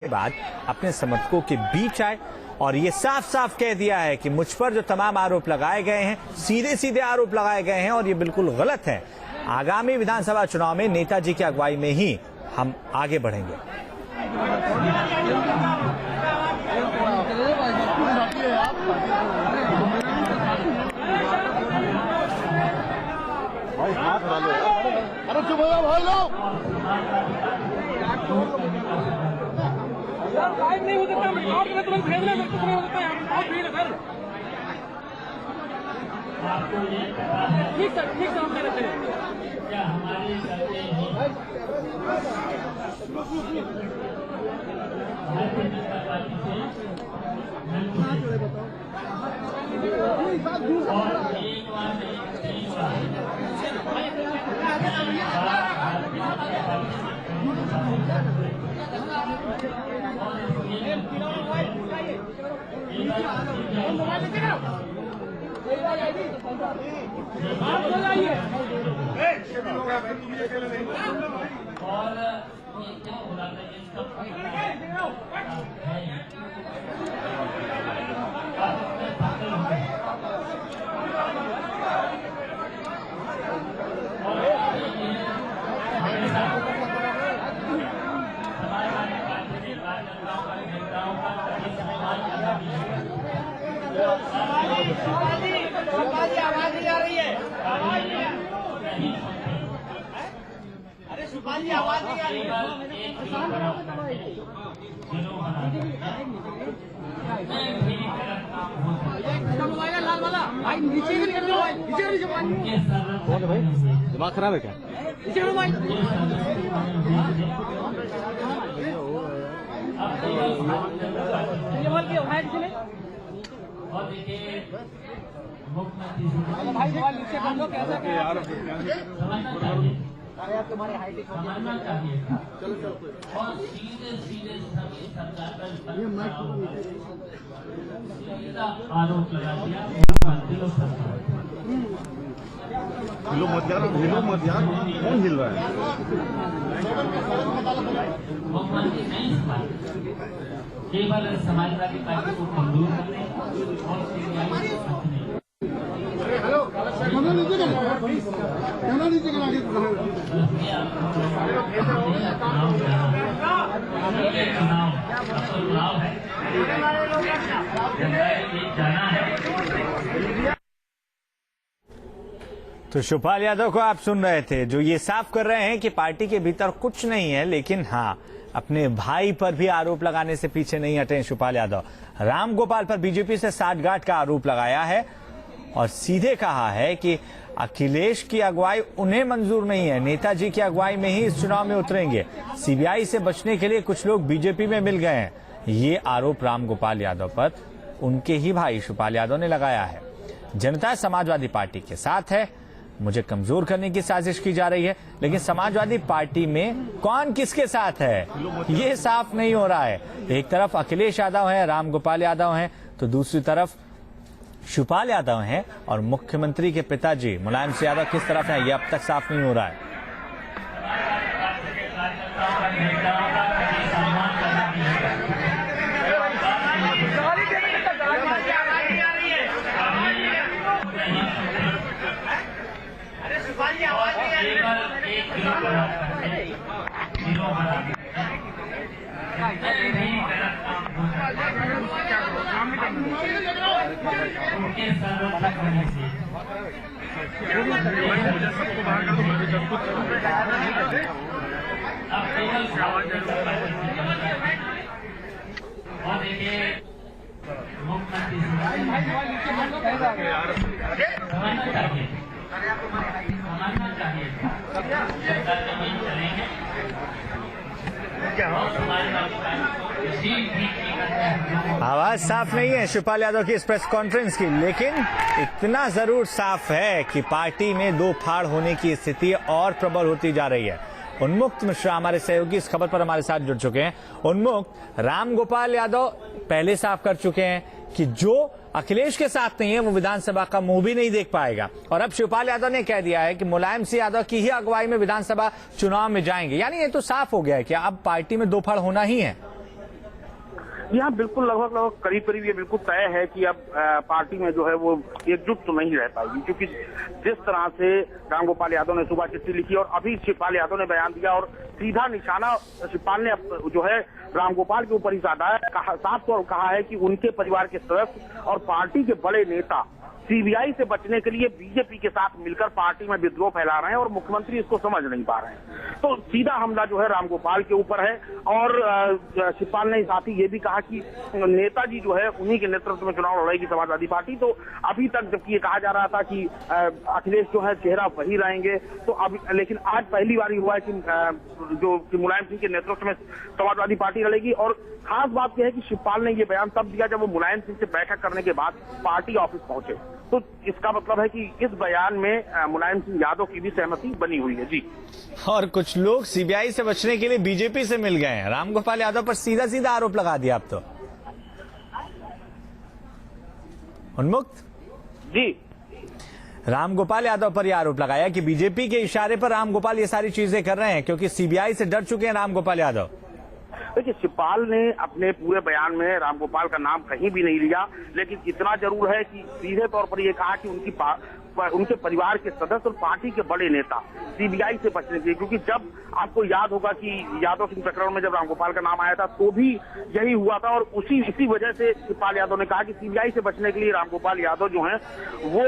के बाद अपने समर्थकों के बीच आए और ये साफ साफ कह दिया है कि मुझ पर जो तमाम आरोप लगाए गए हैं, सीधे सीधे आरोप लगाए गए हैं और ये बिल्कुल गलत है। आगामी विधानसभा चुनाव में नेताजी की अगुवाई में ही हम आगे बढ़ेंगे। अरे चुप हो जाओ भाई लोग। यार टाइम नहीं हो सकता, रिकॉर्ड में तुरंत भेजना है, तुरंत हो सकता है, बहुत भीड़ है सर। ठीक सर, ठीक सर, हम दे रहे हैं। क्या हमारे आवाज नहीं आ रही है। अरे सुभाष जी आवाज नहीं आ रही है। लाल वाला भाई नीचे भी निकल जाओ, नीचे कौन है भाई? दिमाग खराब है क्या? नीचे करो भाई। और देखिए मुख्यमंत्री भाई सवाल नीचे कर लो, कैसा यार यार तुम्हारी हाइट समझना चाहिए। चलो चलो और सीधे सीधे सरकार पर आरोप लगा दिया। हिलो मत यार, कौन हिल रहा है? मुख्यमंत्री नहीं केवल समाजवादी पार्टी को कमजोर करने और चुनाव है, जाना है। तो शिवपाल यादव को आप सुन रहे थे, जो ये साफ कर रहे हैं कि पार्टी के भीतर कुछ नहीं है, लेकिन हाँ, अपने भाई पर भी आरोप लगाने से पीछे नहीं हटे शिवपाल यादव। रामगोपाल पर बीजेपी से साठगांठ का आरोप लगाया है और सीधे कहा है कि अखिलेश की अगुवाई उन्हें मंजूर नहीं है, नेताजी की अगुवाई में ही इस चुनाव में उतरेंगे। सीबीआई से बचने के लिए कुछ लोग बीजेपी में मिल गए हैं। ये आरोप रामगोपाल यादव पर उनके ही भाई शिवपाल यादव ने लगाया है। जनता समाजवादी पार्टी के साथ है, मुझे कमजोर करने की साजिश की जा रही है, लेकिन समाजवादी पार्टी में कौन किसके साथ है ये साफ नहीं हो रहा है। एक तरफ अखिलेश यादव है, रामगोपाल यादव हैं, तो दूसरी तरफ शिवपाल यादव हैं और मुख्यमंत्री के पिताजी मुलायम सिंह यादव किस तरफ है, ये अब तक साफ नहीं हो रहा है। आवाज साफ नहीं है शिवपाल यादव की इस प्रेस कॉन्फ्रेंस की, लेकिन इतना जरूर साफ है कि पार्टी में दो फाड़ होने की स्थिति और प्रबल होती जा रही है। उन्मुक्त मिश्रा हमारे सहयोगी इस खबर पर हमारे साथ जुड़ चुके हैं। उन्मुक्त, रामगोपाल यादव पहले साफ कर चुके हैं कि जो अखिलेश के साथ नहीं है वो विधानसभा का मुंह भी नहीं देख पाएगा, और अब शिवपाल यादव ने कह दिया है कि मुलायम सिंह यादव की ही अगुवाई में विधानसभा चुनाव में जाएंगे। यानी ये तो साफ हो गया है कि अब पार्टी में दो फाड़ होना ही है। यहाँ बिल्कुल लगभग करीब करीब ये बिल्कुल तय है कि अब पार्टी में जो है वो एकजुट तो नहीं रह पाएगी, क्योंकि जिस तरह से रामगोपाल यादव ने सुबह चिट्ठी लिखी और अभी शिवपाल यादव ने बयान दिया और सीधा निशाना शिवपाल ने जो है रामगोपाल के ऊपर ही साधा है, साफ तौर कहा है कि उनके परिवार के सदस्य और पार्टी के बड़े नेता सीबीआई से बचने के लिए बीजेपी के साथ मिलकर पार्टी में विद्रोह फैला रहे हैं और मुख्यमंत्री इसको समझ नहीं पा रहे हैं। तो सीधा हमला जो है रामगोपाल के ऊपर है। और शिवपाल ने साथ ही ये भी कहा कि नेताजी जो है उन्हीं के नेतृत्व में चुनाव लड़ेगी समाजवादी पार्टी। तो अभी तक जबकि ये कहा जा रहा था कि अखिलेश जो है चेहरा वही रहेंगे, तो अब लेकिन आज पहली बार हुआ है कि मुलायम सिंह के नेतृत्व में समाजवादी पार्टी लड़ेगी। और खास बात यह है कि शिवपाल ने ये बयान तब दिया जब वो मुलायम सिंह से बैठक करने के बाद पार्टी ऑफिस पहुंचे। तो इसका मतलब है कि इस बयान में मुलायम सिंह यादव की भी सहमति बनी हुई है। जी, और कुछ लोग सीबीआई से बचने के लिए बीजेपी से मिल गए हैं। रामगोपाल यादव पर सीधा सीधा आरोप लगा दिया अब तो। उन्मुक्त जी, रामगोपाल यादव पर यह आरोप लगाया कि बीजेपी के इशारे पर रामगोपाल ये सारी चीजें कर रहे हैं क्योंकि सीबीआई से डर चुके हैं रामगोपाल यादव। देखिए, शिवपाल ने अपने पूरे बयान में रामगोपाल का नाम कहीं भी नहीं लिया, लेकिन इतना जरूर है कि सीधे तौर पर यह कहा कि उनके परिवार के सदस्य और पार्टी के बड़े नेता सीबीआई से बचने के लिए, क्योंकि जब आपको याद होगा कि यादव सिंह प्रकरण में जब रामगोपाल का नाम आया था तो भी यही हुआ था और इसी वजह से शिवपाल यादव ने कहा कि सीबीआई से बचने के लिए रामगोपाल यादव जो हैं वो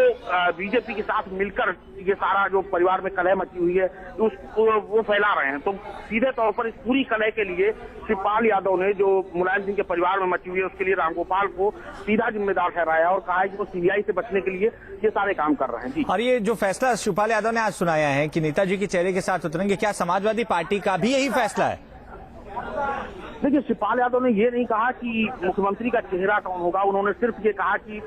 बीजेपी के साथ मिलकर ये सारा जो परिवार में कलह मची हुई है उसको वो फैला रहे हैं। तो सीधे तौर पर इस पूरी कलह के लिए शिवपाल यादव ने जो मुलायम सिंह के परिवार में मची हुई है उसके लिए रामगोपाल को सीधा जिम्मेदार ठहराया और कहा है कि वो सीबीआई से बचने के लिए ये सारे काम कर रहे हैं। जी, और ये जो फैसला शिवपाल यादव ने आज सुनाया है कि नेताजी के चेहरे के साथ उतरेंगे, क्या समाजवादी पार्टी का भी यही फैसला है? देखिए, शिवपाल यादव ने ये नहीं कहा कि मुख्यमंत्री का चेहरा कौन होगा, उन्होंने सिर्फ ये कहा कि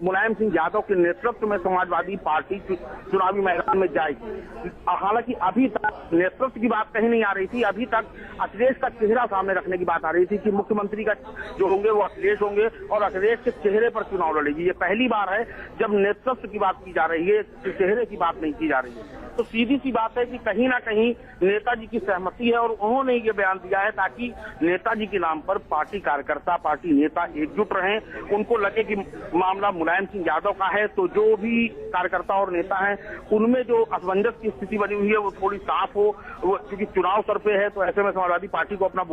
मुलायम सिंह यादव के नेतृत्व में समाजवादी पार्टी चुनावी मैदान में जाएगी। हालांकि अभी तक नेतृत्व की बात कहीं नहीं आ रही थी, अभी तक अखिलेश का चेहरा सामने रखने की बात आ रही थी कि मुख्यमंत्री का जो होंगे वो अखिलेश होंगे और अखिलेश के चेहरे पर चुनाव लड़ेगी। ये पहली बार है जब नेतृत्व की बात की जा रही है, चेहरे की बात नहीं की जा रही है। तो सीधी सी बात है कि कहीं ना कहीं नेताजी की सहमति है और उन्होंने ये बयान दिया है ताकि नेताजी के नाम पर पार्टी कार्यकर्ता, पार्टी नेता एकजुट रहें। उनको लगे कि मामला मुलायम सिंह यादव का है तो जो भी कार्यकर्ता और नेता हैं उनमें जो असमंजस की स्थिति बनी हुई है वो थोड़ी साफ हो, क्योंकि चुनाव सर पे है तो ऐसे में समाजवादी पार्टी को अपना